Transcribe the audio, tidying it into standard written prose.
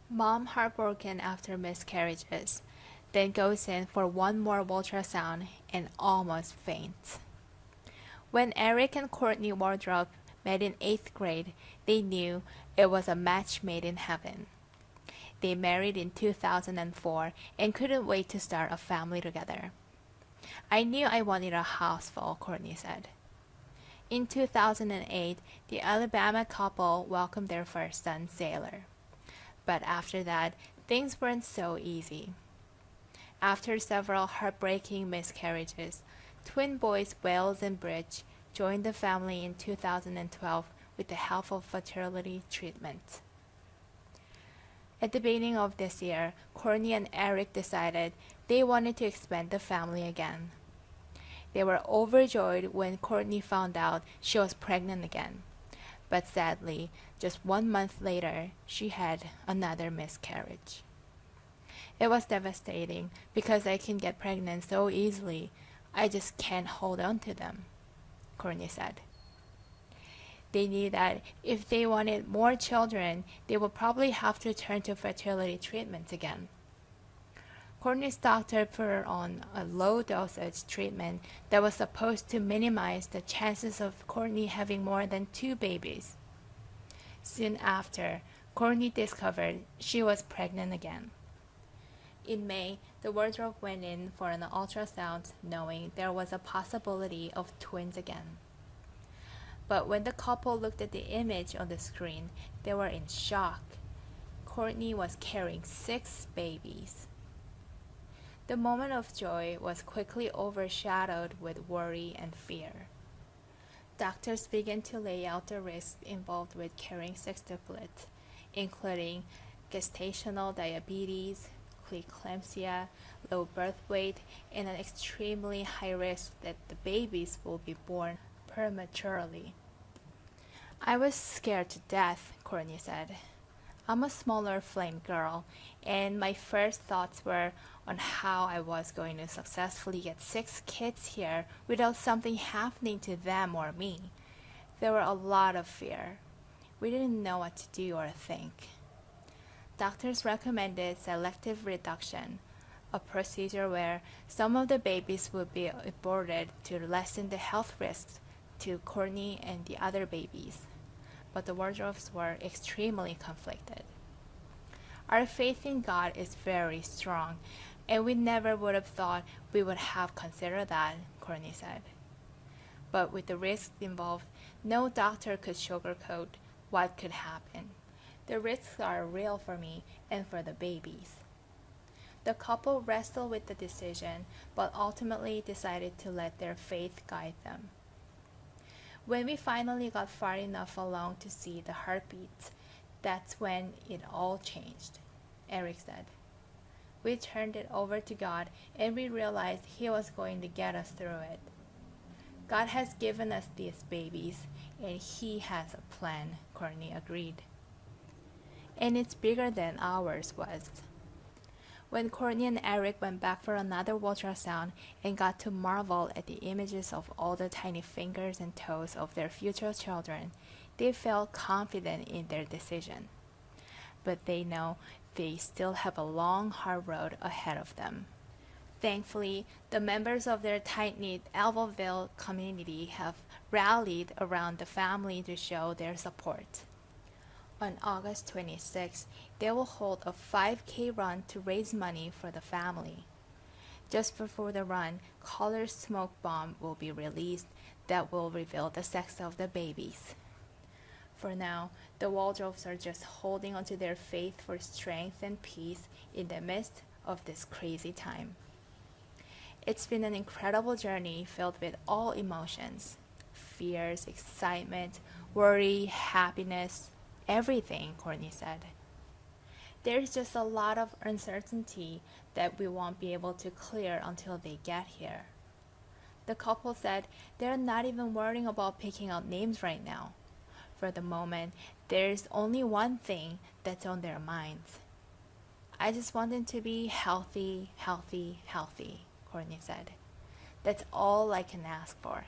Mom heartbroken after miscarriages, then goes in for one more ultrasound and almost faints. When Eric and Courtney Wardrop met in 8th grade, they knew it was a match made in heaven. They married in 2004 and couldn't wait to start a family together. I knew I wanted a house full, Courtney said. In 2008, the Alabama couple welcomed their first son, Sailor. But after that, things weren't so easy. After several heartbreaking miscarriages, twin boys Wales and Bridge joined the family in 2012 with the help of fertility treatment. At the beginning of this year, Courtney and Eric decided they wanted to expand the family again. They were overjoyed when Courtney found out she was pregnant again. But sadly, just 1 month later, she had another miscarriage. It was devastating because I can get pregnant so easily. I just can't hold on to them, Courtney said. They knew that if they wanted more children, they would probably have to turn to fertility treatment again. Courtney's doctor put her on a low-dosage treatment that was supposed to minimize the chances of Courtney having more than 2 babies. Soon after, Courtney discovered she was pregnant again. In May, the wardrobe went in for an ultrasound knowing there was a possibility of twins again. But when the couple looked at the image on the screen, they were in shock. Courtney was carrying 6 babies. The moment of joy was quickly overshadowed with worry and fear. Doctors began to lay out the risks involved with carrying 6 triplets, including gestational diabetes, preeclampsia, low birth weight, and an extremely high risk that the babies will be born prematurely. I was scared to death, Courtney said. I'm a smaller flame girl, and my first thoughts were on how I was going to successfully get 6 kids here without something happening to them or me. There were a lot of fear. We didn't know what to do or think. Doctors recommended selective reduction, a procedure where some of the babies would be aborted to lessen the health risks to Courtney and the other babies. But the wardrobes were extremely conflicted. Our faith in God is very strong, and we never would have thought we would have considered that, Courtney said. But with the risks involved, no doctor could sugarcoat what could happen. The risks are real for me and for the babies. The couple wrestled with the decision, but ultimately decided to let their faith guide them. When we finally got far enough along to see the heartbeats, that's when it all changed, Eric said. We turned it over to God and we realized He was going to get us through it. God has given us these babies and He has a plan, Courtney agreed. And it's bigger than ours was. When Courtney and Eric went back for another ultrasound and got to marvel at the images of all the tiny fingers and toes of their future children, they felt confident in their decision. But they know they still have a long, hard road ahead of them. Thankfully, the members of their tight-knit Elbowville community have rallied around the family to show their support. On August 26, they will hold a 5K run to raise money for the family. Just before the run, colored smoke bomb will be released that will reveal the sex of the babies. For now, the Waldrofs are just holding onto their faith for strength and peace in the midst of this crazy time. It's been an incredible journey filled with all emotions: fears, excitement, worry, happiness, everything, Courtney said. There's just a lot of uncertainty that we won't be able to clear until they get here. The couple said they're not even worrying about picking out names right now. For the moment, there's only one thing that's on their minds. I just want them to be healthy, healthy, healthy, Courtney said. That's all I can ask for.